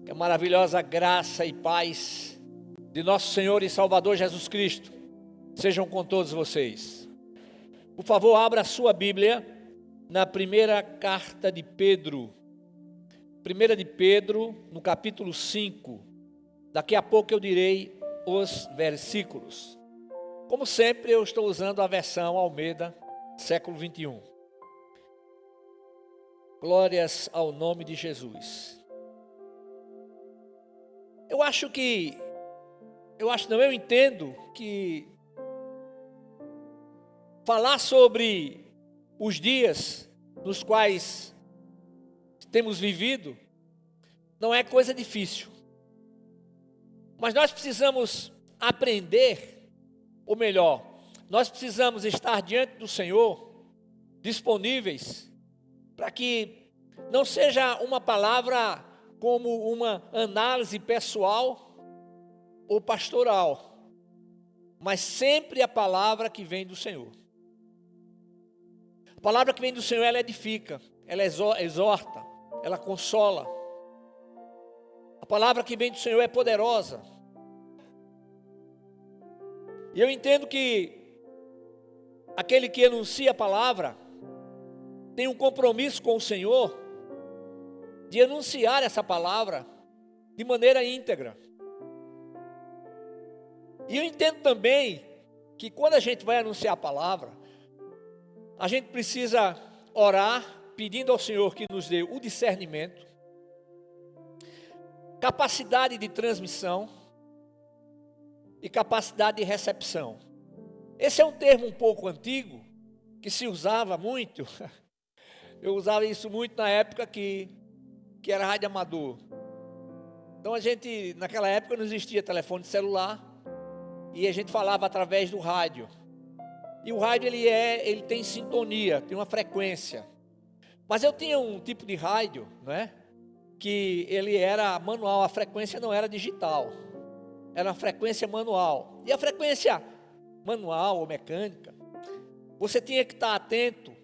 Que a maravilhosa graça e paz de nosso Senhor e Salvador Jesus Cristo sejam com todos vocês. Por favor, abra a sua Bíblia na primeira carta de Pedro. Primeira de Pedro, no capítulo 5. Daqui a pouco eu direi os versículos. Como sempre, eu estou usando a versão Almeida, século 21. Glórias ao nome de Jesus. Eu entendo que falar sobre os dias nos quais temos vivido não é coisa difícil. Mas nós precisamos aprender, ou melhor, nós precisamos estar diante do Senhor, disponíveis, para que não seja uma palavra como uma análise pessoal ou pastoral, mas sempre a palavra que vem do Senhor. A palavra que vem do Senhor, ela edifica, ela exorta, ela consola. A palavra que vem do Senhor é poderosa. E eu entendo que aquele que anuncia a palavra tem um compromisso com o Senhor de anunciar essa palavra de maneira íntegra. E eu entendo também que quando a gente vai anunciar a palavra, a gente precisa orar pedindo ao Senhor que nos dê o discernimento, capacidade de transmissão e capacidade de recepção. Esse é um termo um pouco antigo, que se usava muito. Eu usava isso muito na época que era rádio amador. Então naquela época não existia telefone celular, e a gente falava através do rádio. E o rádio ele tem sintonia, tem uma frequência. Mas eu tinha um tipo de rádio, que ele era manual, a frequência não era digital. Era uma frequência manual. E a frequência manual ou mecânica, você tinha que estar atento,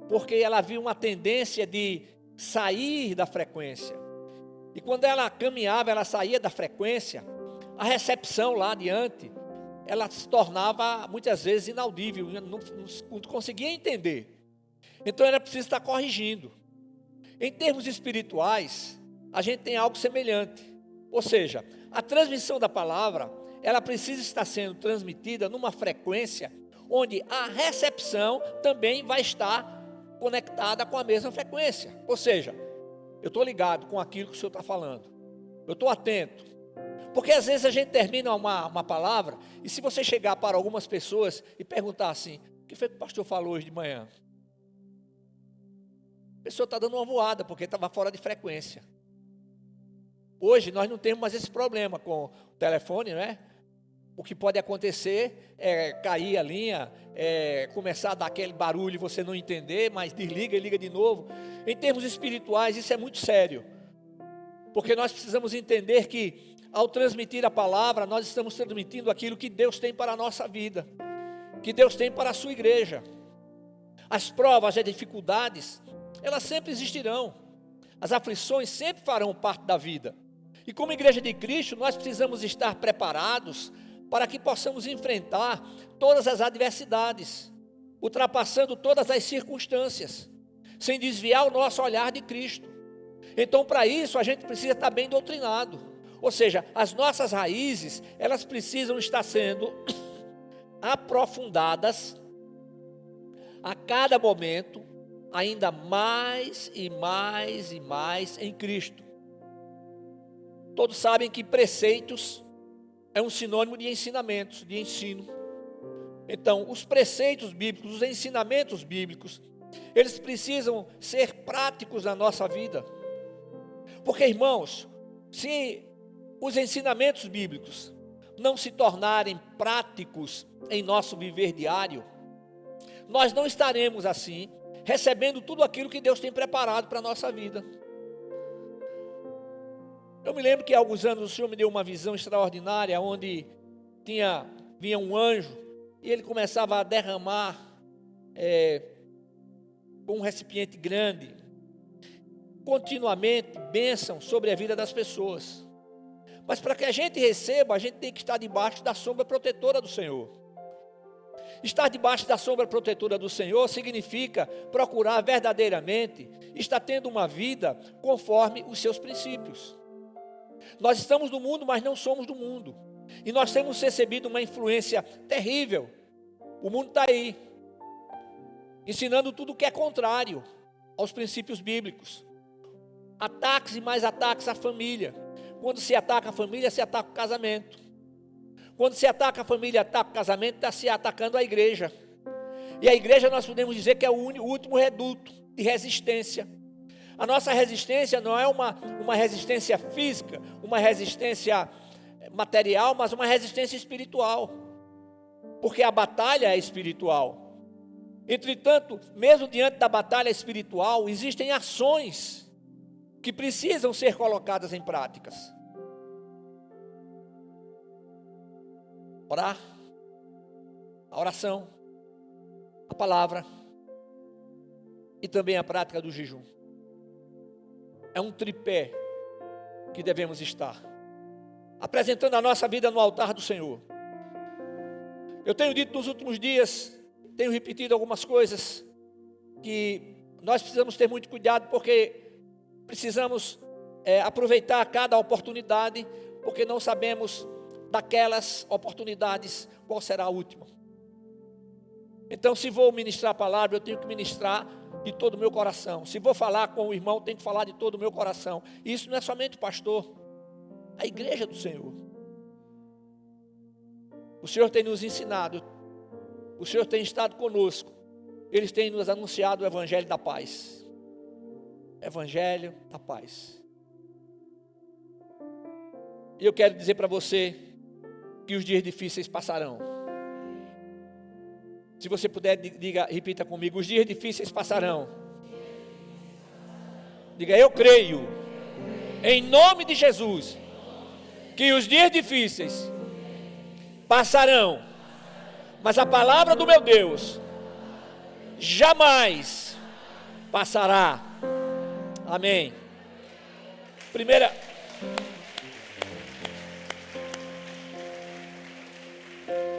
porque ela havia uma tendência de sair da frequência. E quando ela caminhava, ela saía da frequência, a recepção lá adiante, ela se tornava muitas vezes inaudível, não conseguia entender. Então era preciso estar corrigindo. Em termos espirituais, a gente tem algo semelhante. Ou seja, a transmissão da palavra, ela precisa estar sendo transmitida numa frequência onde a recepção também vai estar conectada com a mesma frequência. Ou seja, eu estou ligado com aquilo que o Senhor está falando. Eu estou atento. Porque às vezes a gente termina uma palavra, e se você chegar para algumas pessoas e perguntar assim: o que foi que o pastor falou hoje de manhã? A pessoa está dando uma voada, porque estava fora de frequência. Hoje nós não temos mais esse problema com o telefone, O que pode acontecer é cair a linha, começar a dar aquele barulho e você não entender, mas desliga e liga de novo. Em termos espirituais, isso é muito sério. Porque nós precisamos entender que, ao transmitir a palavra, nós estamos transmitindo aquilo que Deus tem para a nossa vida, que Deus tem para a sua igreja. As provas, as dificuldades, elas sempre existirão. As aflições sempre farão parte da vida. E como igreja de Cristo, nós precisamos estar preparados para que possamos enfrentar todas as adversidades, ultrapassando todas as circunstâncias, sem desviar o nosso olhar de Cristo. Então, para isso, a gente precisa estar bem doutrinado. Ou seja, as nossas raízes, elas precisam estar sendo aprofundadas a cada momento, ainda mais e mais e mais em Cristo. Todos sabem que preceitos é um sinônimo de ensinamentos, de ensino. Então, os preceitos bíblicos, os ensinamentos bíblicos, eles precisam ser práticos na nossa vida. Porque, irmãos, se os ensinamentos bíblicos não se tornarem práticos em nosso viver diário, nós não estaremos assim, recebendo tudo aquilo que Deus tem preparado para a nossa vida. Eu me lembro que há alguns anos o Senhor me deu uma visão extraordinária, onde vinha um anjo, e ele começava a derramar com um recipiente grande, continuamente bênção sobre a vida das pessoas. Mas para que a gente receba, a gente tem que estar debaixo da sombra protetora do Senhor. Estar debaixo da sombra protetora do Senhor significa procurar verdadeiramente estar tendo uma vida conforme os seus princípios. Nós estamos no mundo, mas não somos do mundo. E nós temos recebido uma influência terrível. O mundo está aí, ensinando tudo o que é contrário aos princípios bíblicos. Ataques e mais ataques à família. Quando se ataca a família, se ataca o casamento. Quando se ataca a família, ataca o casamento, está se atacando a igreja. E a igreja nós podemos dizer que é o último reduto de resistência. A nossa resistência não é uma resistência física, uma resistência material, mas uma resistência espiritual. Porque a batalha é espiritual. Entretanto, mesmo diante da batalha espiritual, existem ações que precisam ser colocadas em práticas. Orar, a oração, a palavra e também a prática do jejum. É um tripé que devemos estar apresentando a nossa vida no altar do Senhor. Eu tenho dito nos últimos dias, tenho repetido algumas coisas que nós precisamos ter muito cuidado, porque precisamos aproveitar cada oportunidade, porque não sabemos daquelas oportunidades qual será a última. Então, se vou ministrar a palavra, eu tenho que ministrar de todo o meu coração. Se vou falar com o irmão, tenho que falar de todo o meu coração. E isso não é somente o pastor, a igreja do Senhor. O Senhor tem nos ensinado, o Senhor tem estado conosco, Ele tem nos anunciado o Evangelho da paz. Evangelho da paz. E eu quero dizer para você que os dias difíceis passarão. Se você puder, diga, repita comigo: os dias difíceis passarão. Diga: eu creio, em nome de Jesus, que os dias difíceis passarão, mas a palavra do meu Deus jamais passará. Amém.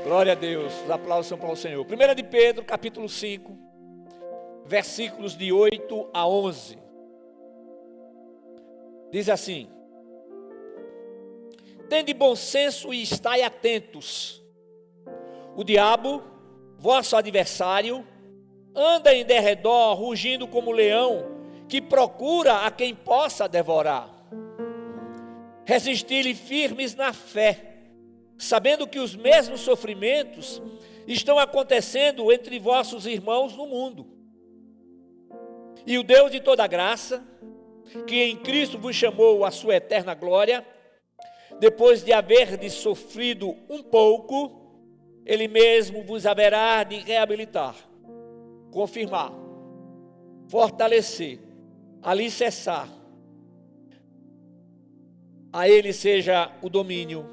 Glória a Deus, os aplausos são para o Senhor. 1 de Pedro, capítulo 5, versículos de 8 a 11. Diz assim: tende bom senso e estai atentos. O diabo, vosso adversário, anda em derredor, rugindo como leão, que procura a quem possa devorar. Resisti-lhe firmes na fé, sabendo que os mesmos sofrimentos estão acontecendo entre vossos irmãos no mundo. E o Deus de toda graça, que em Cristo vos chamou à sua eterna glória, depois de haverdes sofrido um pouco, Ele mesmo vos haverá de reabilitar, confirmar, fortalecer, alicerçar. A Ele seja o domínio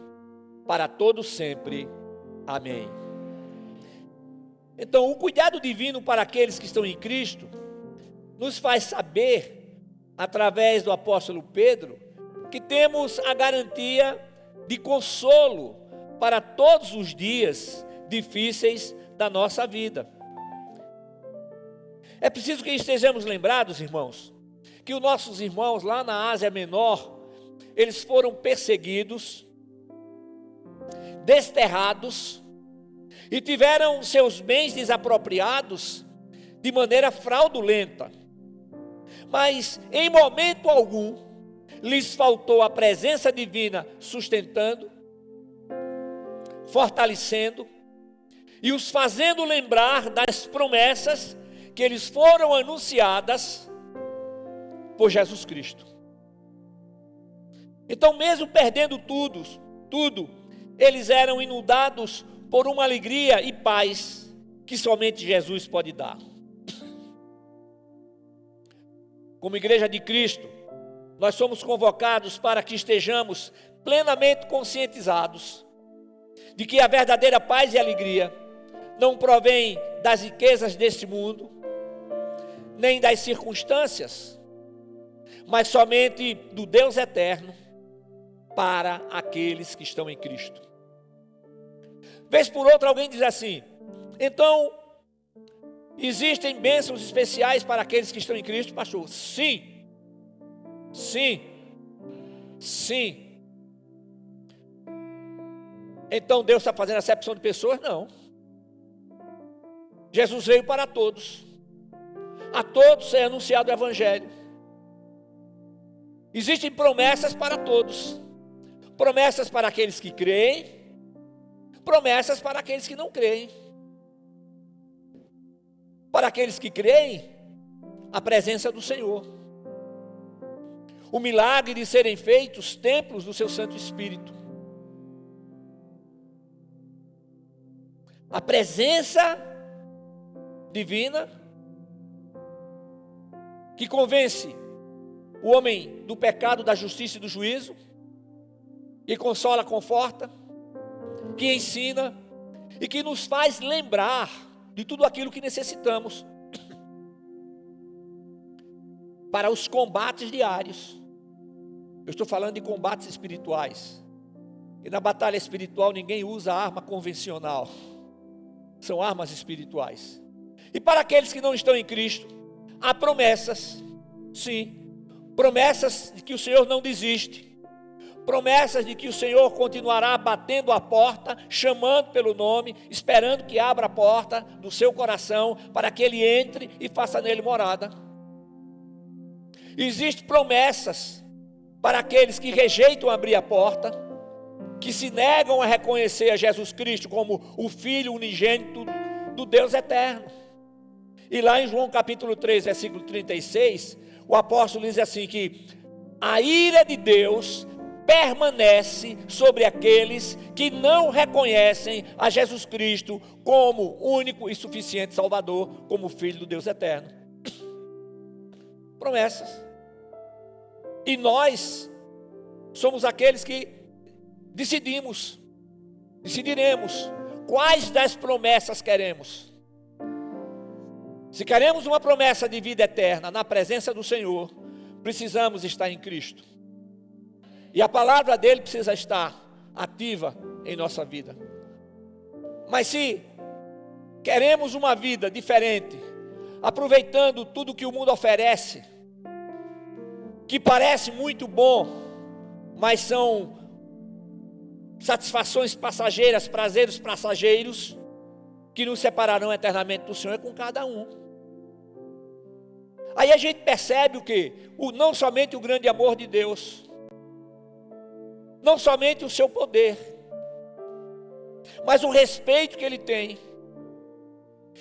para todo sempre. Amém. Então, o cuidado divino para aqueles que estão em Cristo nos faz saber, através do apóstolo Pedro, que temos a garantia de consolo para todos os dias difíceis da nossa vida. É preciso que estejamos lembrados, irmãos, que os nossos irmãos lá na Ásia Menor, eles foram perseguidos, desterrados e tiveram seus bens desapropriados de maneira fraudulenta. Mas em momento algum lhes faltou a presença divina sustentando, fortalecendo e os fazendo lembrar das promessas que eles foram anunciadas por Jesus Cristo. Então, mesmo perdendo tudo, eles eram inundados por uma alegria e paz que somente Jesus pode dar. Como igreja de Cristo, nós somos convocados para que estejamos plenamente conscientizados de que a verdadeira paz e alegria não provém das riquezas deste mundo, nem das circunstâncias, mas somente do Deus eterno para aqueles que estão em Cristo. Vez por outra alguém diz assim: então, existem bênçãos especiais para aqueles que estão em Cristo, pastor? Sim, sim, sim. Então Deus está fazendo acepção de pessoas? Não. Jesus veio para todos. A todos é anunciado o Evangelho. Existem promessas para todos. Promessas para aqueles que creem, promessas para aqueles que não creem. Para aqueles que creem, a presença do Senhor. O milagre de serem feitos templos do seu Santo Espírito. A presença divina que convence o homem do pecado, da justiça e do juízo, que consola, conforta, que ensina e que nos faz lembrar de tudo aquilo que necessitamos para os combates diários. Eu estou falando de combates espirituais. E na batalha espiritual ninguém usa arma convencional. São armas espirituais. E para aqueles que não estão em Cristo, há promessas, sim, promessas de que o Senhor não desiste, promessas de que o Senhor continuará batendo a porta, chamando pelo nome, esperando que abra a porta do seu coração, para que ele entre e faça nele morada. Existem promessas para aqueles que rejeitam abrir a porta, que se negam a reconhecer a Jesus Cristo como o Filho unigênito do Deus eterno. E lá em João capítulo 3, versículo 36, o apóstolo diz assim que a ira de Deus permanece sobre aqueles que não reconhecem a Jesus Cristo como único e suficiente Salvador, como Filho do Deus eterno. Promessas. E nós somos aqueles que decidiremos quais das promessas queremos. Se queremos uma promessa de vida eterna na presença do Senhor, precisamos estar em Cristo. E a palavra dele precisa estar ativa em nossa vida. Mas se queremos uma vida diferente, aproveitando tudo que o mundo oferece, que parece muito bom, mas são satisfações passageiras, prazeres passageiros, que nos separarão eternamente do Senhor, é com cada um. Aí a gente percebe o quê? Não somente o grande amor de Deus, não somente o seu poder, mas o respeito que Ele tem.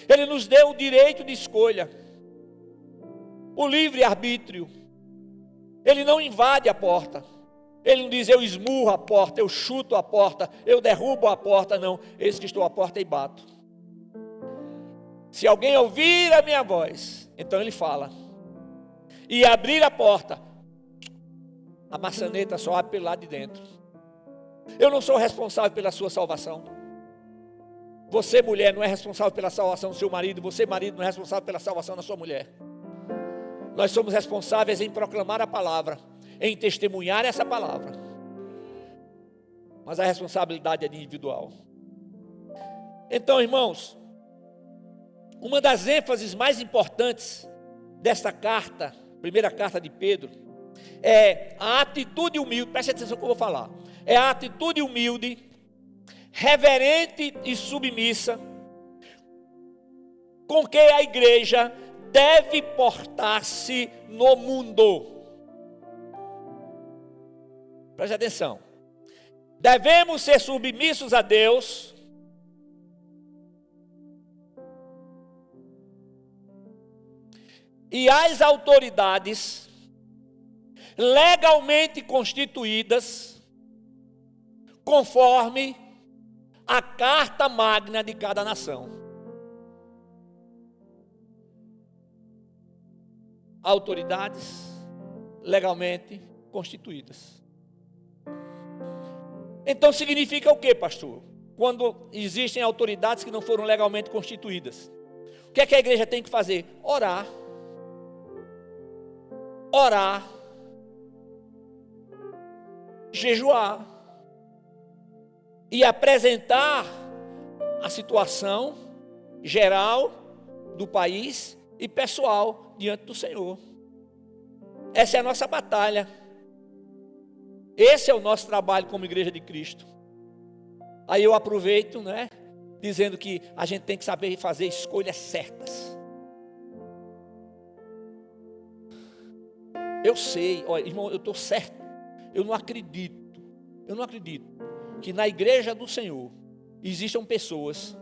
Ele nos deu o direito de escolha, o livre-arbítrio. Ele não invade a porta. Ele não diz: eu esmurro a porta, eu chuto a porta, eu derrubo a porta. Não, eis que estou à porta e bato. Se alguém ouvir a minha voz, então ele fala, e abrir a porta, a maçaneta só abre pelo lado de dentro. Eu não sou responsável pela sua salvação. Você, mulher, não é responsável pela salvação do seu marido. Você, marido, não é responsável pela salvação da sua mulher. Nós somos responsáveis em proclamar a palavra, em testemunhar essa palavra. Mas a responsabilidade é individual. Então, irmãos, uma das ênfases mais importantes desta carta, primeira carta de Pedro, é a atitude humilde. Preste atenção no que eu vou falar. É a atitude humilde, reverente e submissa com que a igreja deve portar-se no mundo. Preste atenção. Devemos ser submissos a Deus, e às autoridades legalmente constituídas, conforme a carta magna de cada nação. Autoridades legalmente constituídas. Então significa o que, pastor? Quando existem autoridades que não foram legalmente constituídas, o que é que a igreja tem que fazer? Orar. Orar jejuar e apresentar a situação geral do país e pessoal diante do Senhor. Essa é a nossa batalha. Esse é o nosso trabalho como igreja de Cristo. Aí eu aproveito, dizendo que a gente tem que saber fazer escolhas certas. Eu sei, irmão, eu estou certo. Eu não acredito que na igreja do Senhor existam pessoas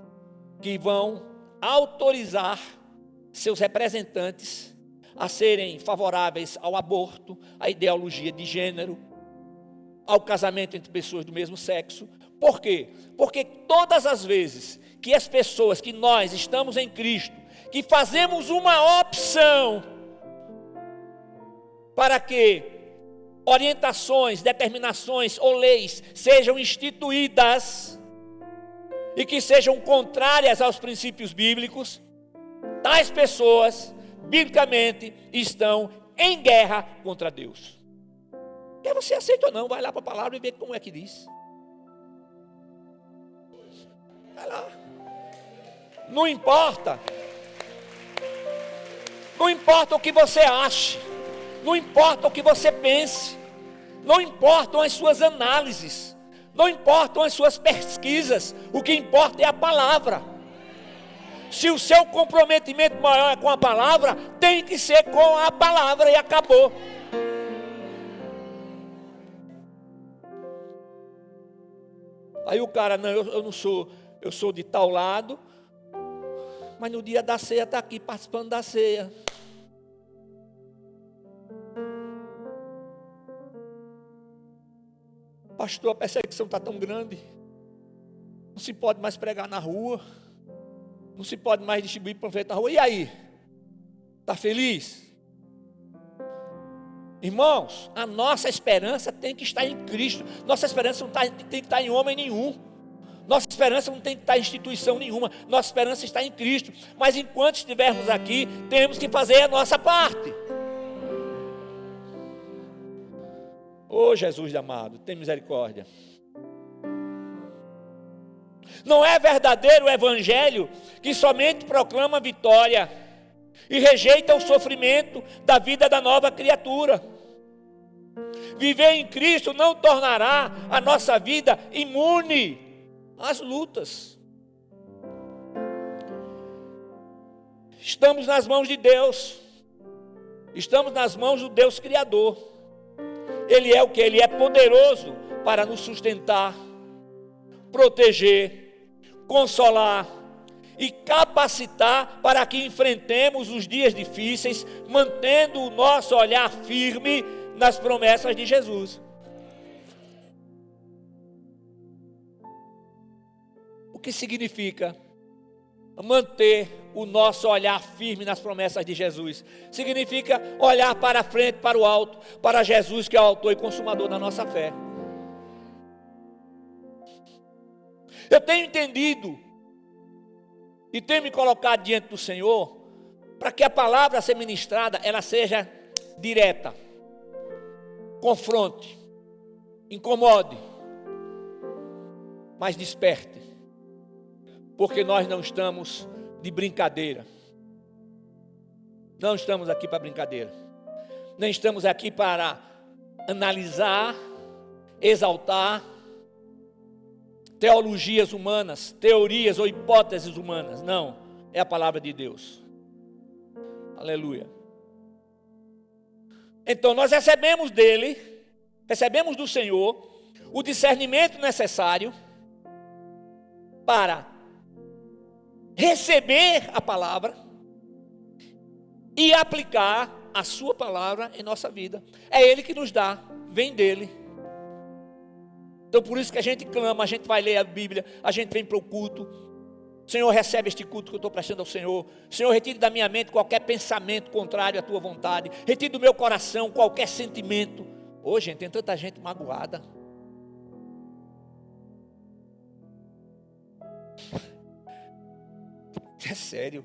que vão autorizar seus representantes a serem favoráveis ao aborto, à ideologia de gênero, ao casamento entre pessoas do mesmo sexo. Por quê? Porque todas as vezes que as pessoas, que nós estamos em Cristo, que fazemos uma opção para que orientações, determinações ou leis sejam instituídas e que sejam contrárias aos princípios bíblicos, tais pessoas, biblicamente, estão em guerra contra Deus. Quer você aceita ou não, vai lá para a palavra e vê como é que diz. Vai lá. Não importa o que você ache, não importa o que você pense, não importam as suas análises, não importam as suas pesquisas, o que importa é a palavra. Se o seu comprometimento maior é com a palavra, tem que ser com a palavra e acabou. Aí o cara, não, eu não sou, eu sou de tal lado, mas no dia da ceia está aqui participando da ceia. Pastor, a perseguição está tão grande, não se pode mais pregar na rua, não se pode mais distribuir panfleto na rua. E aí? Está feliz? Irmãos, a nossa esperança tem que estar em Cristo. Nossa esperança não tem que estar em homem nenhum. Nossa esperança não tem que estar em instituição nenhuma. Nossa esperança está em Cristo. Mas enquanto estivermos aqui, temos que fazer a nossa parte. Ô Jesus amado, tem misericórdia. Não é verdadeiro o evangelho que somente proclama vitória e rejeita o sofrimento da vida da nova criatura. Viver em Cristo não tornará a nossa vida imune às lutas. Estamos nas mãos de Deus. Estamos nas mãos do Deus Criador. Ele é o que? Ele é poderoso para nos sustentar, proteger, consolar e capacitar para que enfrentemos os dias difíceis, mantendo o nosso olhar firme nas promessas de Jesus. O que significa manter o nosso olhar firme nas promessas de Jesus? Significa olhar para frente, para o alto, para Jesus, que é o autor e consumador da nossa fé. Eu tenho entendido e tenho me colocado diante do Senhor para que a palavra a ser ministrada, ela seja direta, confronte, incomode, mas desperte, porque nós não estamos de brincadeira. Não estamos aqui para brincadeira. Nem estamos aqui para analisar, exaltar teologias humanas, teorias ou hipóteses humanas. Não, é a palavra de Deus. Aleluia. Então nós recebemos dele, recebemos do Senhor o discernimento necessário para receber a palavra e aplicar a sua palavra em nossa vida. É Ele que nos dá, vem dele. Então por isso que a gente clama, a gente vai ler a Bíblia, a gente vem para o culto. Senhor, recebe este culto que eu estou prestando ao Senhor. Senhor, retire da minha mente qualquer pensamento contrário à tua vontade. Retire do meu coração qualquer sentimento. Ô, gente, tem tanta gente magoada. É sério.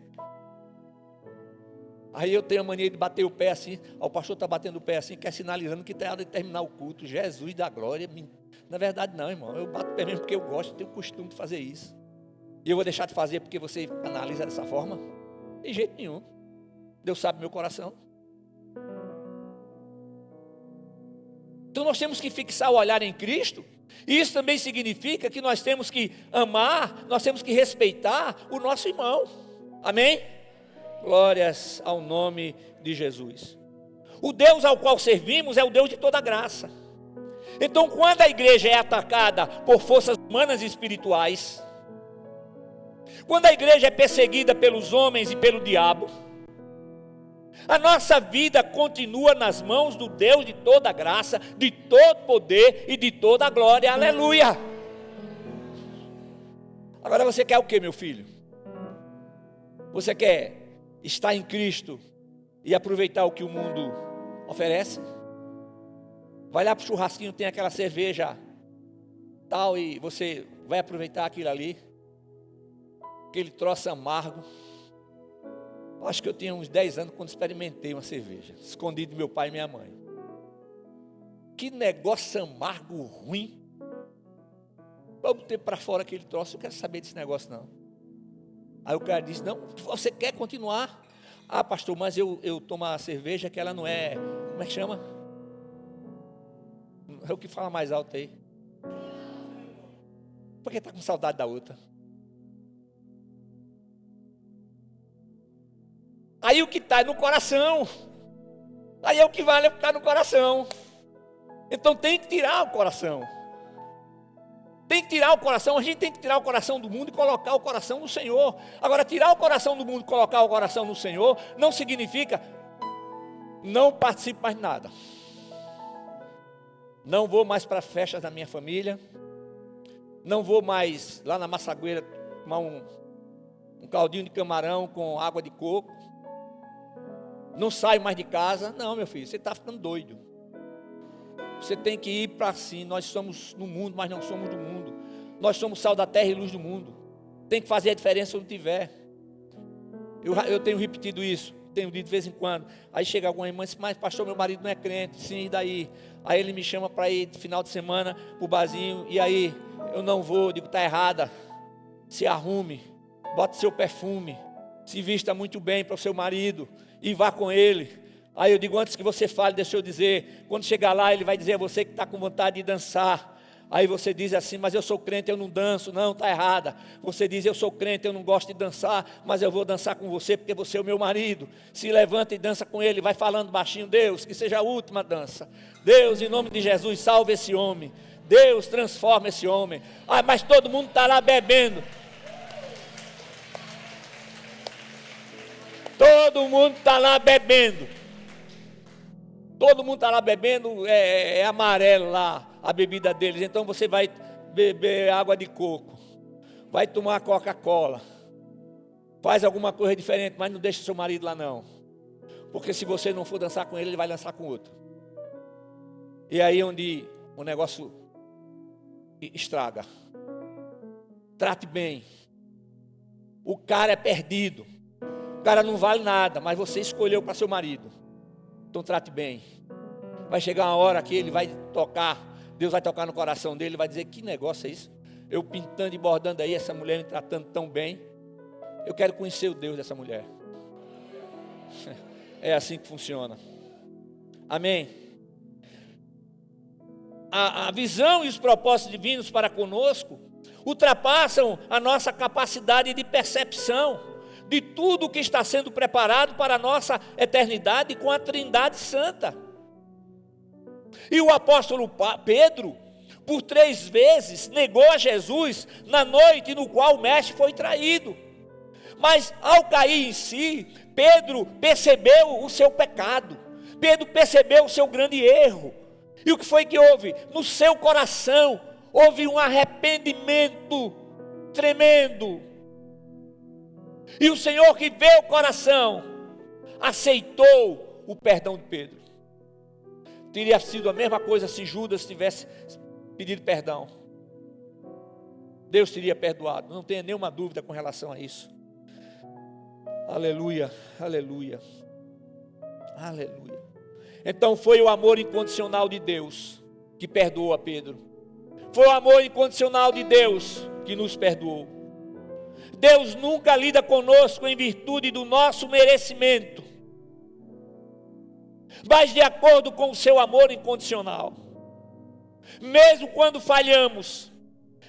Aí eu tenho a mania de bater o pé assim, o pastor está batendo o pé assim, que é sinalizando que está hora de terminar o culto. Jesus da glória. Na verdade não, irmão, eu bato o pé mesmo porque eu gosto, tenho o costume de fazer isso. E eu vou deixar de fazer porque você analisa dessa forma? De jeito nenhum. Deus sabe meu coração. Então nós temos que fixar o olhar em Cristo. E isso também significa que nós temos que amar, nós temos que respeitar o nosso irmão. Amém? Glórias ao nome de Jesus. O Deus ao qual servimos é o Deus de toda graça. Então, quando a igreja é atacada por forças humanas e espirituais, quando a igreja é perseguida pelos homens e pelo diabo, a nossa vida continua nas mãos do Deus de toda graça, de todo poder e de toda glória. Aleluia! Agora você quer o que, meu filho? Você quer estar em Cristo e aproveitar o que o mundo oferece? Vai lá para o churrasquinho, tem aquela cerveja tal, e você vai aproveitar aquilo ali, aquele troço amargo. Eu acho que eu tinha uns 10 anos quando experimentei uma cerveja, escondido do meu pai e minha mãe. Que negócio amargo, ruim. Vamos ter para fora aquele troço, eu quero saber desse negócio não. Aí o cara disse, não, você quer continuar? Ah, pastor, mas eu tomo a cerveja que ela não é, como é que chama? É o que fala mais alto aí. Porque está com saudade da outra. Aí o que está no coração. Aí é o que vale, é o que está no coração. Então tem que tirar o coração. Tem que tirar o coração, a gente tem que tirar o coração do mundo e colocar o coração no Senhor. Agora, tirar o coração do mundo e colocar o coração no Senhor não significa não participe mais de nada. Não vou mais para festas da minha família. Não vou mais lá na Massagueira tomar um caldinho de camarão com água de coco. Não saio mais de casa. Não, meu filho, você está ficando doido. Você tem que ir para si. Nós somos no mundo, mas não somos do mundo. Nós somos sal da terra e luz do mundo. Tem que fazer a diferença onde tiver. Eu tenho repetido isso, tenho dito de vez em quando. Aí chega alguma irmã e diz, mas pastor, meu marido não é crente. Sim, e daí? Aí ele me chama para ir no final de semana para o barzinho. E aí eu não vou, digo, está errada. Se arrume, bote seu perfume, se vista muito bem para o seu marido e vá com ele. Aí eu digo, antes que você fale, deixa eu dizer, quando chegar lá ele vai dizer a você que está com vontade de dançar. Aí você diz assim, mas eu sou crente, eu não danço. Não, está errada. Você diz, eu sou crente, eu não gosto de dançar, mas eu vou dançar com você porque você é o meu marido. Se levanta e dança com ele, vai falando baixinho, Deus, que seja a última dança. Deus, em nome de Jesus, salve esse homem. Deus, transforma esse homem. Ah, mas todo mundo está lá bebendo. Todo mundo está lá bebendo. Todo mundo está lá bebendo, é amarelo lá, a bebida deles. Então você vai beber água de coco, vai tomar Coca-Cola, faz alguma coisa diferente, mas não deixa seu marido lá não. Porque se você não for dançar com ele, ele vai dançar com outro. E aí onde o negócio estraga. Trate bem. O cara é perdido. O cara não vale nada, mas você escolheu para seu marido. Então trate bem. Vai chegar uma hora que ele vai tocar, Deus vai tocar no coração dele, vai dizer, que negócio é isso? Eu pintando e bordando aí, essa mulher me tratando tão bem. Eu quero conhecer o Deus dessa mulher. É assim que funciona. Amém. A visão e os propósitos divinos para conosco ultrapassam a nossa capacidade de percepção de tudo que está sendo preparado para a nossa eternidade com a Trindade Santa. E o apóstolo Pedro, por 3 vezes, negou a Jesus na noite no qual o mestre foi traído. Mas ao cair em si, Pedro percebeu o seu pecado. Pedro percebeu o seu grande erro. E o que foi que houve? No seu coração, houve um arrependimento tremendo. E o Senhor, que vê o coração, aceitou o perdão de Pedro. Teria sido a mesma coisa se Judas tivesse pedido perdão. Deus teria perdoado, não tenha nenhuma dúvida com relação a isso. Aleluia, aleluia. Aleluia. Então foi o amor incondicional de Deus que perdoou a Pedro. Foi o amor incondicional de Deus que nos perdoou. Deus nunca lida conosco em virtude do nosso merecimento, mas de acordo com o seu amor incondicional. Mesmo quando falhamos,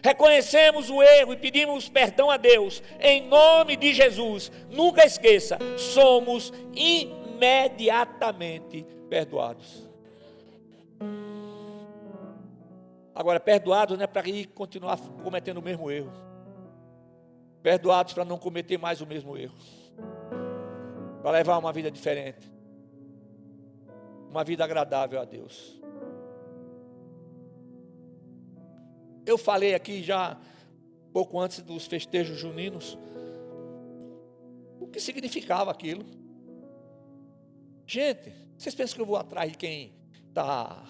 reconhecemos o erro e pedimos perdão a Deus, em nome de Jesus, nunca esqueça, somos imediatamente perdoados. Agora, perdoados não é para ir continuar cometendo o mesmo erro. Perdoados para não cometer mais o mesmo erro. Para levar uma vida diferente. Uma vida agradável a Deus. Eu falei aqui já, pouco antes dos festejos juninos, o que significava aquilo. Gente, vocês pensam que eu vou atrás de quem está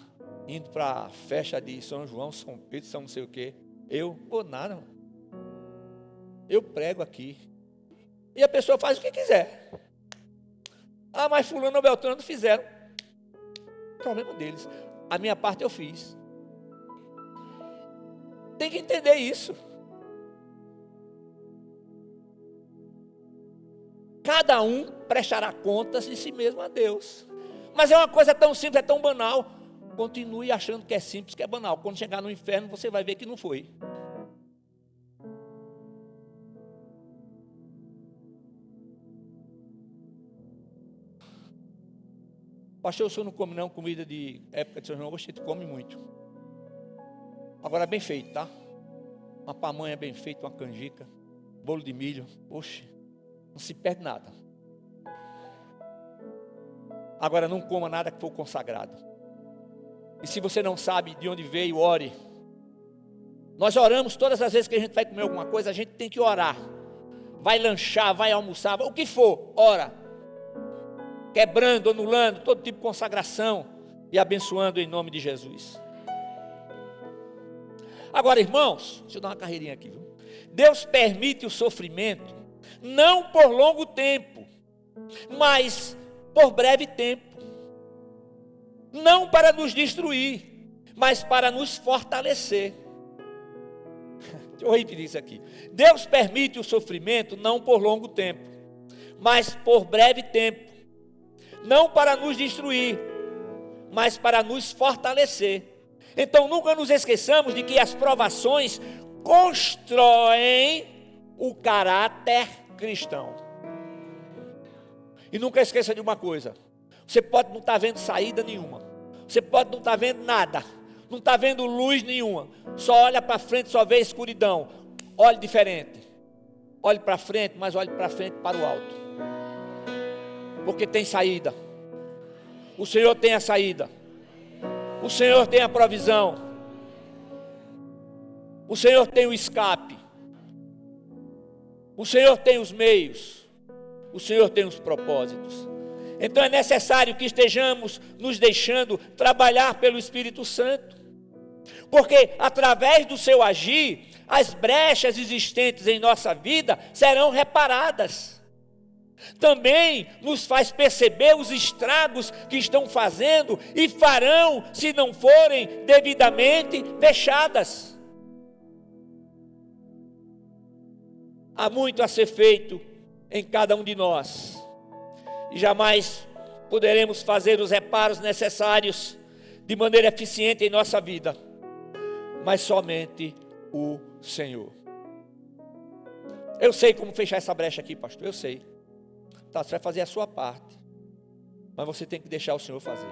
indo para a festa de São João, São Pedro, São não sei o quê? Eu vou nada. Eu prego aqui. E a pessoa faz o que quiser. Ah, mas fulano ou Beltrano fizeram. Problema deles. A minha parte eu fiz. Tem que entender isso. Cada um prestará contas de si mesmo a Deus. Mas é uma coisa tão simples, é tão banal. Continue achando que é simples, que é banal. Quando chegar no inferno, você vai ver que não foi. Pastor, o senhor não come não comida de época de São João? Oxe, tu come muito. Agora bem feito, tá? Uma pamonha bem feita, uma canjica, bolo de milho. Oxe, não se perde nada. Agora não coma nada que for consagrado. E se você não sabe de onde veio, ore. Nós oramos todas as vezes que a gente vai comer alguma coisa, a gente tem que orar. Vai lanchar, vai almoçar, o que for, ora. Quebrando, anulando todo tipo de consagração e abençoando em nome de Jesus. Agora, irmãos, deixa eu dar uma carreirinha aqui, viu? Deus permite o sofrimento não por longo tempo, mas por breve tempo. Não para nos destruir, mas para nos fortalecer. Deixa eu repetir isso aqui. Deus permite o sofrimento não por longo tempo, mas por breve tempo. Não para nos destruir, mas para nos fortalecer. Então nunca nos esqueçamos de que as provações constroem o caráter cristão. E nunca esqueça de uma coisa: você pode não estar vendo saída nenhuma, você pode não estar vendo nada, não está vendo luz nenhuma, só olha para frente, só vê escuridão. Olhe diferente, olhe para frente, mas olhe para frente, para o alto, porque tem saída. O Senhor tem a saída. O Senhor tem a provisão. O Senhor tem o escape. O Senhor tem os meios. O Senhor tem os propósitos. Então é necessário que estejamos nos deixando trabalhar pelo Espírito Santo, porque através do seu agir, as brechas existentes em nossa vida serão reparadas. Também nos faz perceber os estragos que estão fazendo e farão se não forem devidamente fechadas. Há muito a ser feito em cada um de nós, e jamais poderemos fazer os reparos necessários de maneira eficiente em nossa vida, mas somente o Senhor. Eu sei como fechar essa brecha aqui, pastor, eu sei. Tá, você vai fazer a sua parte, mas você tem que deixar o Senhor fazer.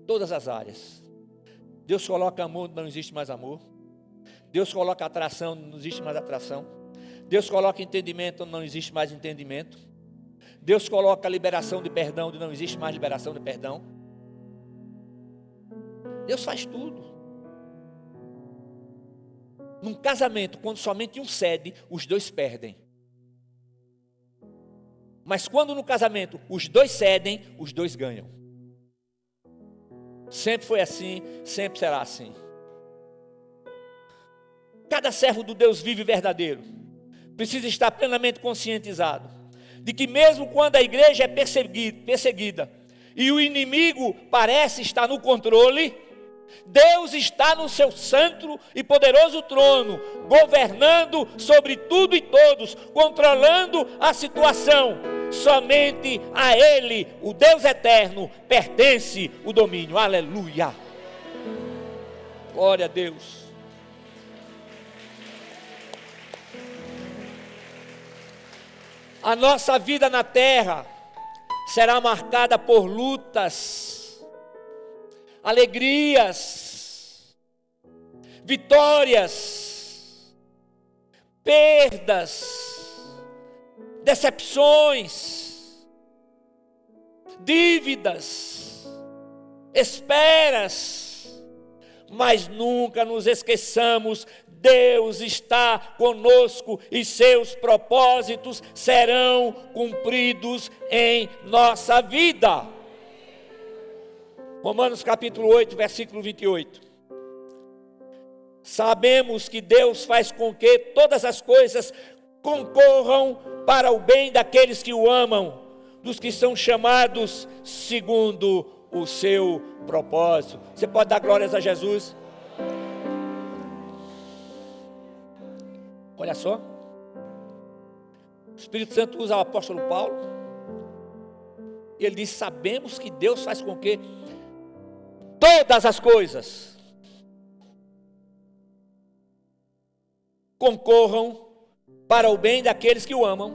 Todas as áreas. Deus coloca amor onde não existe mais amor. Deus coloca atração onde não existe mais atração. Deus coloca entendimento onde não existe mais entendimento. Deus coloca liberação de perdão onde não existe mais liberação de perdão. Deus faz tudo. Num casamento, quando somente um cede, os dois perdem. Mas quando no casamento os dois cedem, os dois ganham. Sempre foi assim, sempre será assim. Cada servo do Deus vivo e verdadeiro precisa estar plenamente conscientizado de que mesmo quando a igreja é perseguida e o inimigo parece estar no controle, Deus está no seu santo e poderoso trono, governando sobre tudo e todos, controlando a situação. Somente a Ele, o Deus eterno, pertence o domínio. Aleluia! Glória a Deus. A nossa vida na terra será marcada por lutas, alegrias, vitórias, perdas, decepções, dívidas, esperas, mas nunca nos esqueçamos: Deus está conosco e seus propósitos serão cumpridos em nossa vida. Romanos capítulo 8, versículo 28. Sabemos que Deus faz com que todas as coisas concorram para o bem daqueles que o amam, dos que são chamados segundo o seu propósito. Você pode dar glórias a Jesus? Olha só, o Espírito Santo usa o apóstolo Paulo, e ele diz: sabemos que Deus faz com que todas as coisas concorram para o bem daqueles que o amam.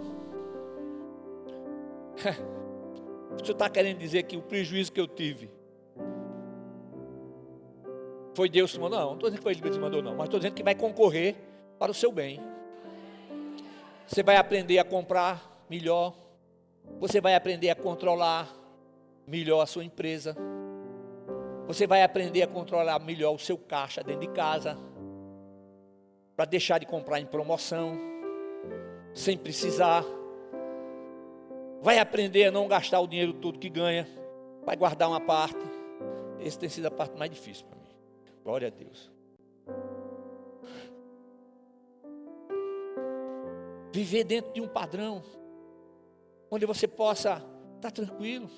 O senhor está querendo dizer que o prejuízo que eu tive foi Deus que mandou? Não estou dizendo que foi Deus que mandou, não, mas estou dizendo que vai concorrer para o seu bem. Você vai aprender a comprar melhor, você vai aprender a controlar melhor a sua empresa, você vai aprender a controlar melhor o seu caixa dentro de casa, para deixar de comprar em promoção, sem precisar. Vai aprender a não gastar o dinheiro todo que ganha, vai guardar uma parte. Essa tem sido a parte mais difícil para mim. Glória a Deus. Viver dentro de um padrão, onde você possa estar tranquilo.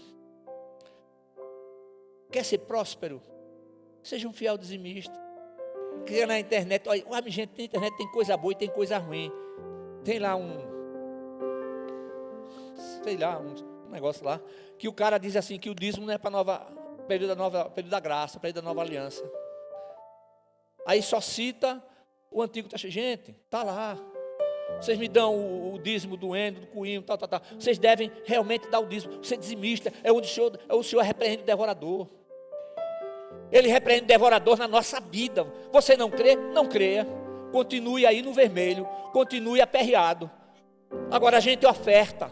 Quer ser próspero? Seja um fiel dizimista. Quer na internet, olha, gente, na internet tem coisa boa e tem coisa ruim. Tem lá um negócio lá, que o cara diz assim, que o dízimo não é para período da graça, período da nova aliança. Aí só cita o Antigo Testamento. Gente, está lá. Vocês me dão o dízimo do endo, do coinho, tal. Vocês devem realmente dar o dízimo. Ser dizimista é onde o Senhor repreende o devorador. Ele repreende o devorador na nossa vida. Você não crê? Não creia. Continue aí no vermelho. Continue aperreado. Agora a gente oferta.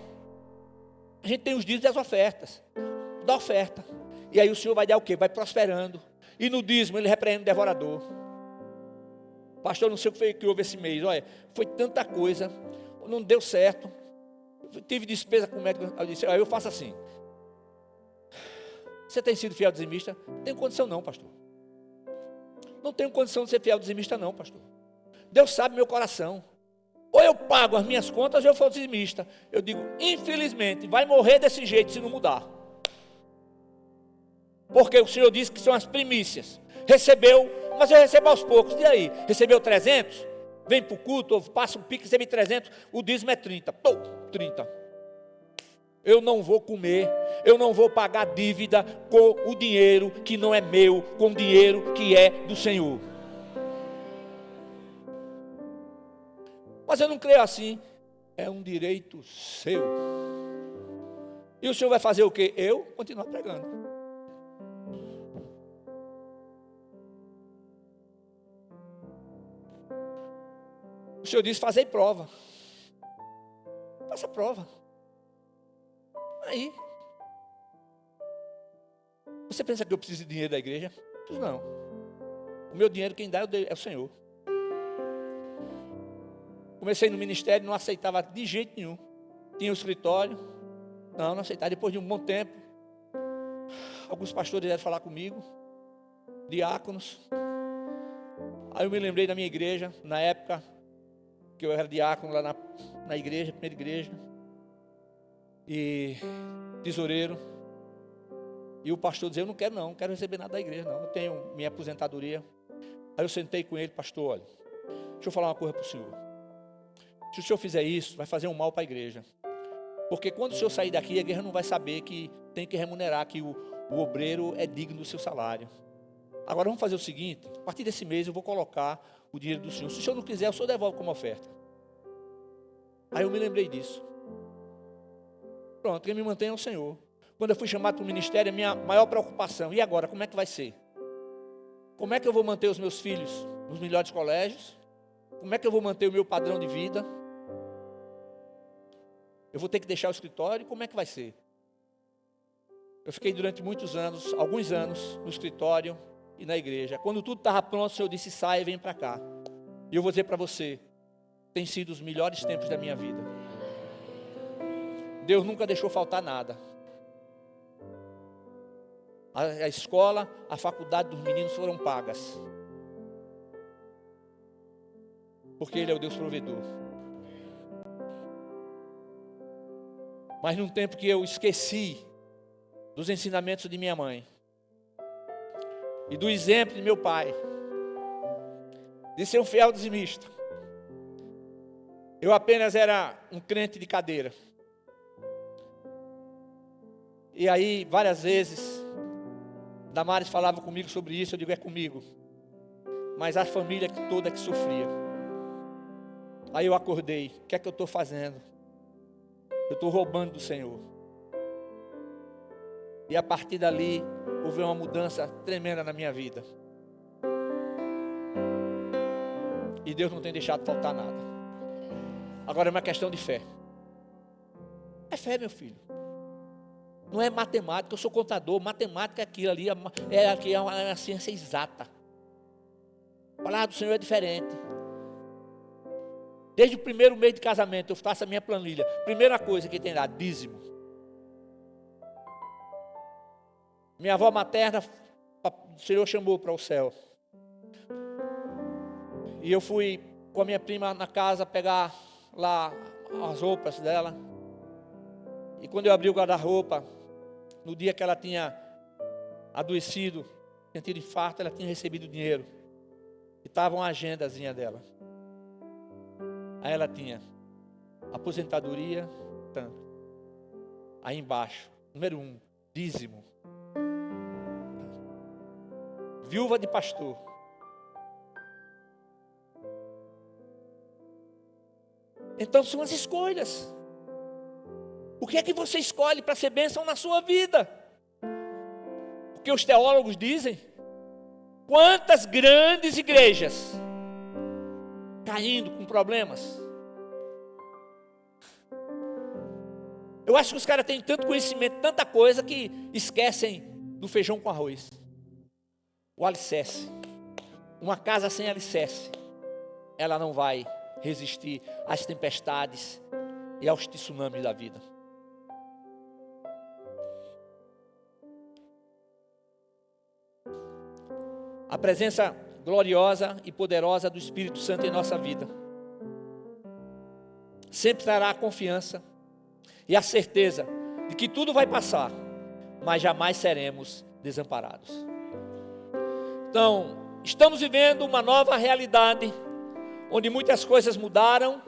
A gente tem os dízimos e as ofertas. Dá oferta. E aí o Senhor vai dar o quê? Vai prosperando. E no dízimo ele repreende o devorador. Pastor, não sei o que foi que houve esse mês. Olha, foi tanta coisa, não deu certo. Tive despesa com o médico. Eu disse: olha, eu faço assim. Você tem sido fiel dizimista? Não tenho condição não, pastor. Não tenho condição de ser fiel dizimista não, pastor. Deus sabe meu coração. Ou eu pago as minhas contas, ou eu for dizimista. Eu digo: infelizmente, vai morrer desse jeito se não mudar. Porque o Senhor disse que são as primícias. Recebeu, mas eu recebo aos poucos. E aí? Recebeu 300? Vem para o culto, ou passa um pique, recebe 300, o dízimo é 30. 30. Eu não vou comer, eu não vou pagar dívida com o dinheiro que não é meu, com o dinheiro que é do Senhor. Mas eu não creio assim. É um direito seu. E o Senhor vai fazer o quê? Eu continuar pregando. O Senhor disse: fazei prova. Faça prova. Aí. Você pensa que eu preciso de dinheiro da igreja? Não. O meu dinheiro quem dá é o Senhor. Comecei no ministério, não aceitava de jeito nenhum. Tinha um escritório. Não aceitava. Depois de um bom tempo, alguns pastores vieram falar comigo, diáconos. Aí eu me lembrei da minha igreja, na época porque eu era diácono lá na igreja, primeira igreja, e tesoureiro. E o pastor dizia: eu não quero receber nada da igreja, não. Eu tenho minha aposentadoria. Aí eu sentei com ele: pastor, olha, deixa eu falar uma coisa para o senhor. Se o senhor fizer isso, vai fazer um mal para a igreja. Porque quando o senhor sair daqui, a igreja não vai saber que tem que remunerar, que o obreiro é digno do seu salário. Agora vamos fazer o seguinte: a partir desse mês eu vou colocar o dinheiro do senhor. Se o senhor não quiser, o senhor devolve como oferta. Aí eu me lembrei disso. Pronto, quem me mantém é o Senhor. Quando eu fui chamado para o ministério, a minha maior preocupação: e agora, como é que vai ser? Como é que eu vou manter os meus filhos nos melhores colégios? Como é que eu vou manter o meu padrão de vida? Eu vou ter que deixar o escritório? Como é que vai ser? Eu fiquei durante muitos anos, alguns anos, no escritório e na igreja. Quando tudo estava pronto, o Senhor disse: sai e vem para cá. E eu vou dizer para você, tem sido os melhores tempos da minha vida. Deus nunca deixou faltar nada. A escola, a faculdade dos meninos foram pagas. Porque Ele é o Deus provedor. Mas num tempo que eu esqueci dos ensinamentos de minha mãe e do exemplo de meu pai, de ser um fiel dizimista, eu apenas era um crente de cadeira. E aí, várias vezes, Damares falava comigo sobre isso. Eu digo: é comigo. Mas a família toda que sofria. Aí eu acordei: o que é que eu estou fazendo? Eu estou roubando do Senhor. E a partir dali, houve uma mudança tremenda na minha vida. E Deus não tem deixado faltar nada. Agora é uma questão de fé. É fé, meu filho. Não é matemática. Eu sou contador. Matemática é aquilo ali. É uma ciência exata. A palavra do Senhor é diferente. Desde o primeiro mês de casamento, eu faço a minha planilha. Primeira coisa que tem lá: dízimo. Minha avó materna, o Senhor chamou para o céu. E eu fui com a minha prima na casa pegar lá as roupas dela. E quando eu abri o guarda-roupa, no dia que ela tinha adoecido, tinha tido infarto, ela tinha recebido dinheiro. E estava uma agendazinha dela. Aí ela tinha aposentadoria, tanto. Aí embaixo, número 1, dízimo. Viúva de pastor. Então são as escolhas. O que é que você escolhe para ser bênção na sua vida? Porque os teólogos dizem: quantas grandes igrejas caindo com problemas. Eu acho que os caras têm tanto conhecimento, tanta coisa, que esquecem do feijão com arroz. O alicerce. Uma casa sem alicerce, ela não vai resistir às tempestades e aos tsunamis da vida. A presença gloriosa e poderosa do Espírito Santo em nossa vida sempre trará a confiança e a certeza de que tudo vai passar, mas jamais seremos desamparados. Então, estamos vivendo uma nova realidade, onde muitas coisas mudaram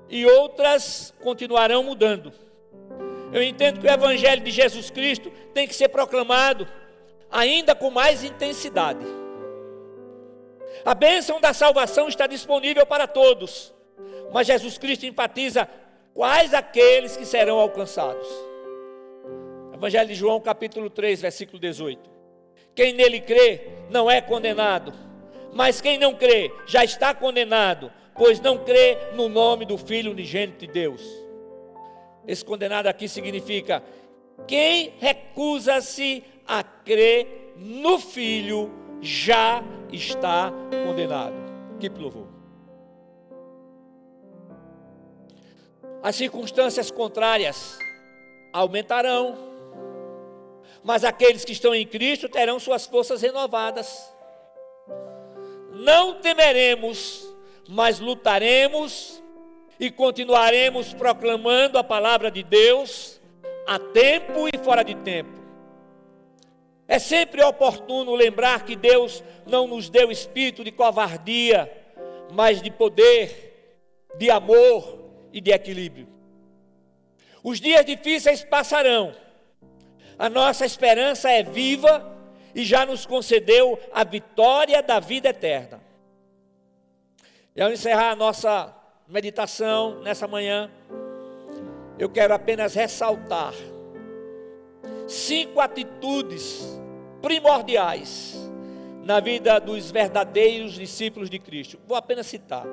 e outras continuarão mudando. Eu entendo que o Evangelho de Jesus Cristo tem que ser proclamado ainda com mais intensidade. A bênção da salvação está disponível para todos, mas Jesus Cristo enfatiza quais aqueles que serão alcançados. Evangelho de João, capítulo 3, versículo 18. Quem nele crê não é condenado, mas quem não crê já está condenado, pois não crê no nome do Filho unigênito de Deus. Esse condenado aqui significa quem recusa-se a crer no Filho já está condenado. Que louvor. As circunstâncias contrárias aumentarão, mas aqueles que estão em Cristo terão suas forças renovadas. Não temeremos, mas lutaremos e continuaremos proclamando a palavra de Deus a tempo e fora de tempo. É sempre oportuno lembrar que Deus não nos deu espírito de covardia, mas de poder, de amor e de equilíbrio. Os dias difíceis passarão. A nossa esperança é viva e já nos concedeu a vitória da vida eterna. E ao encerrar a nossa meditação nessa manhã, eu quero apenas ressaltar 5 atitudes primordiais na vida dos verdadeiros discípulos de Cristo. Vou apenas citar: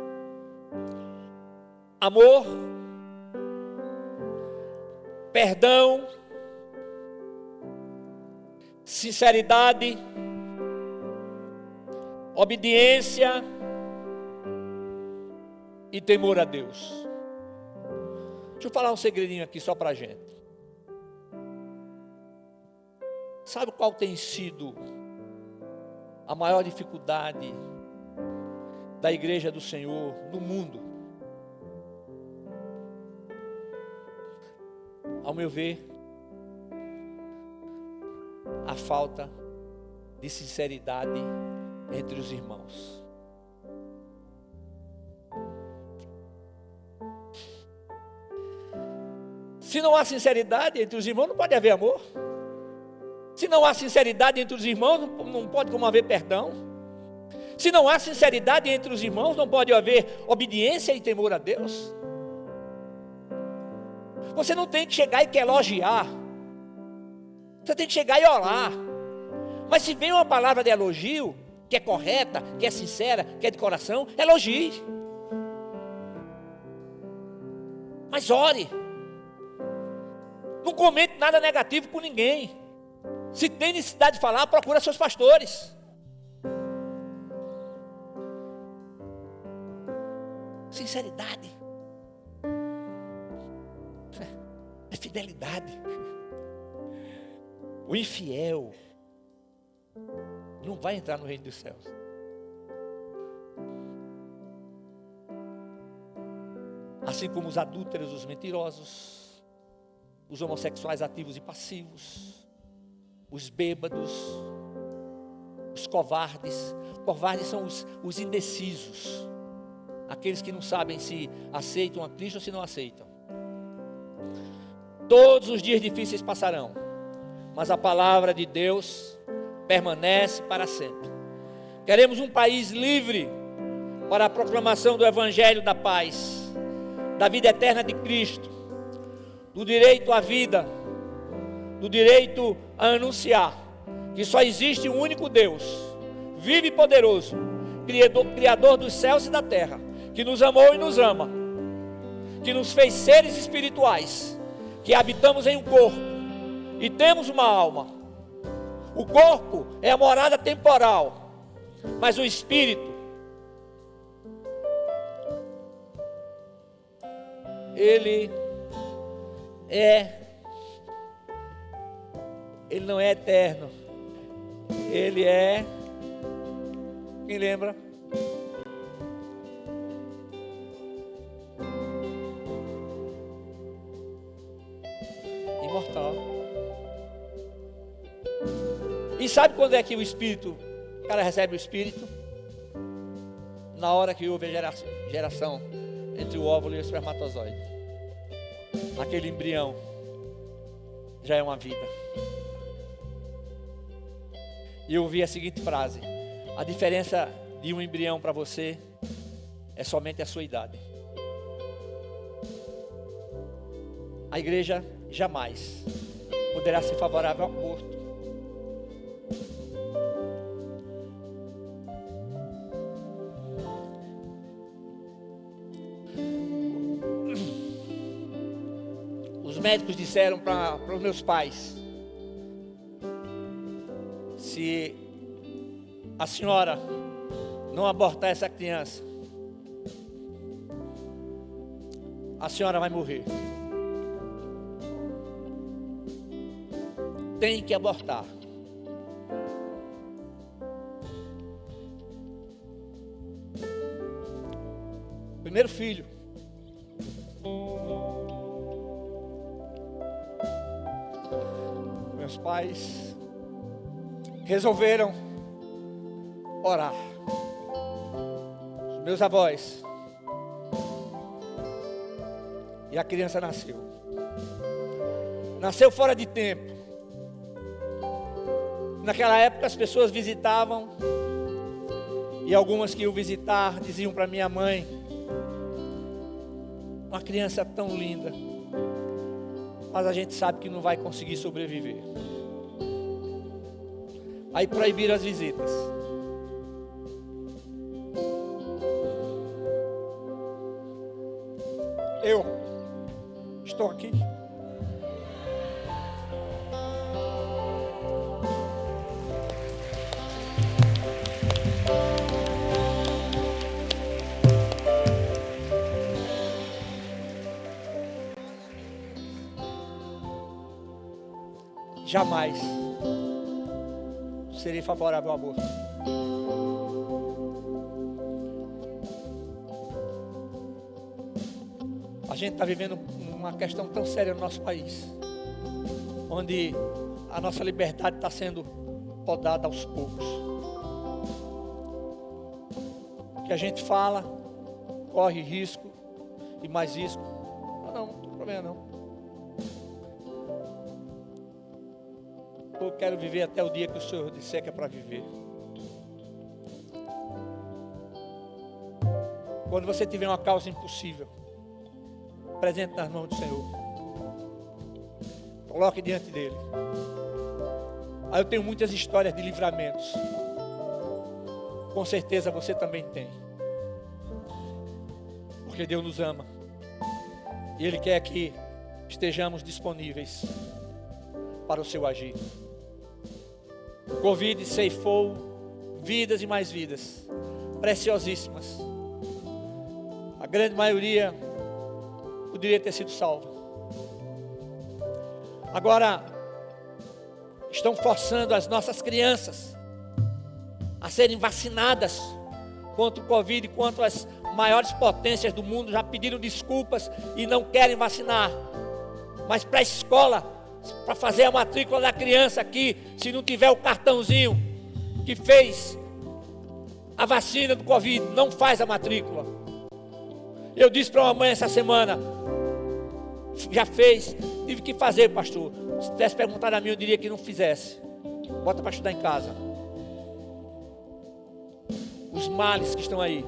amor, perdão, sinceridade, obediência e temor a Deus. Deixa eu falar um segredinho aqui só para a gente. Sabe qual tem sido a maior dificuldade da igreja do Senhor no mundo? Ao meu ver, a falta de sinceridade entre os irmãos. Se não há sinceridade entre os irmãos, não pode haver amor. Se não há sinceridade entre os irmãos, não pode como haver perdão. Se não há sinceridade entre os irmãos, não pode haver obediência e temor a Deus. Você não tem que chegar e quer elogiar. Você tem que chegar e orar. Mas se vem uma palavra de elogio, que é correta, que é sincera, que é de coração, elogie. Mas ore. Não comente nada negativo com ninguém. Se tem necessidade de falar, procura seus pastores. Sinceridade é fidelidade. O infiel não vai entrar no reino dos céus. Assim como os adúlteros, os mentirosos, os homossexuais ativos e passivos, os bêbados, os covardes. Covardes são os indecisos, aqueles que não sabem se aceitam a Cristo ou se não aceitam. Todos os dias difíceis passarão, mas a palavra de Deus permanece para sempre. Queremos um país livre para a proclamação do Evangelho da paz, da vida eterna de Cristo, do direito à vida, do direito a anunciar que só existe um único Deus, vivo e poderoso, Criador dos céus e da terra, que nos amou e nos ama, que nos fez seres espirituais, que habitamos em um corpo e temos uma alma. O corpo é a morada temporal, mas o espírito, ele não é eterno, ele é, quem lembra? Imortal. E sabe quando é que o cara recebe o Espírito? Na hora que houve a geração entre o óvulo e o espermatozoide. Aquele embrião já é uma vida. E eu ouvi a seguinte frase: a diferença de um embrião para você é somente a sua idade. A igreja jamais poderá ser favorável ao aborto. Os médicos disseram para os meus pais: se a senhora não abortar essa criança, a senhora vai morrer. Tem que abortar. Primeiro filho. pais resolveram orar. Os meus avós. E a criança nasceu. Nasceu fora de tempo. Naquela época as pessoas visitavam. E algumas que iam visitar diziam para minha mãe: uma criança tão linda, mas a gente sabe que não vai conseguir sobreviver. Aí proibiram as visitas. Eu estou aqui. Jamais serei favorável ao aborto. A gente está vivendo uma questão tão séria no nosso país, onde a nossa liberdade está sendo podada aos poucos. O que a gente fala corre risco e mais risco. Não tem problema não. Eu quero viver até o dia que o Senhor disser que é para viver. Quando você tiver uma causa impossível, presente nas mãos do Senhor, coloque diante dele. Aí eu tenho muitas histórias de livramentos. Com certeza você também tem. Porque Deus nos ama. E Ele quer que estejamos disponíveis para o seu agir. O Covid ceifou vidas e mais vidas, preciosíssimas. A grande maioria poderia ter sido salva. Agora, estão forçando as nossas crianças a serem vacinadas contra o Covid, enquanto as maiores potências do mundo já pediram desculpas e não querem vacinar. Mas para a escola, para fazer a matrícula da criança aqui, se não tiver o cartãozinho que fez a vacina do Covid, não faz a matrícula. Eu disse para uma mãe essa semana, já fez, tive que fazer, pastor. Se tivesse perguntado a mim, eu diria que não fizesse. Bota para estudar em casa. Os males que estão aí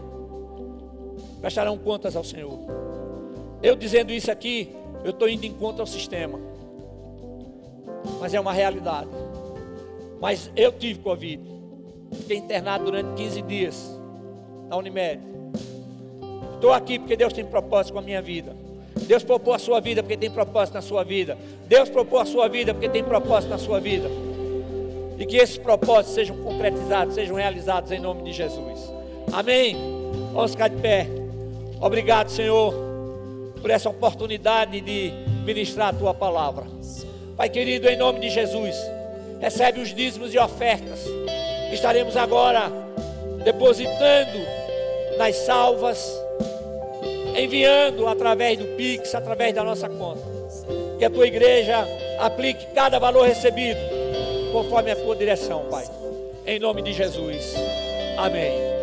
prestarão contas ao Senhor. Eu dizendo isso aqui, eu estou indo em conta ao sistema, mas é uma realidade. Mas eu tive Covid, fiquei internado durante 15 dias na Unimed. Estou aqui porque Deus tem propósito com a minha vida. Deus propôs a sua vida porque tem propósito na sua vida. Deus propôs a sua vida porque tem propósito na sua vida. E que esses propósitos sejam concretizados, sejam realizados em nome de Jesus. Amém? Vamos ficar de pé. Obrigado, Senhor, por essa oportunidade de ministrar a Tua palavra. Pai querido, em nome de Jesus, recebe os dízimos e ofertas que estaremos agora depositando nas salvas, enviando através do Pix, através da nossa conta. Que a Tua igreja aplique cada valor recebido conforme a Tua direção, Pai. Em nome de Jesus. Amém.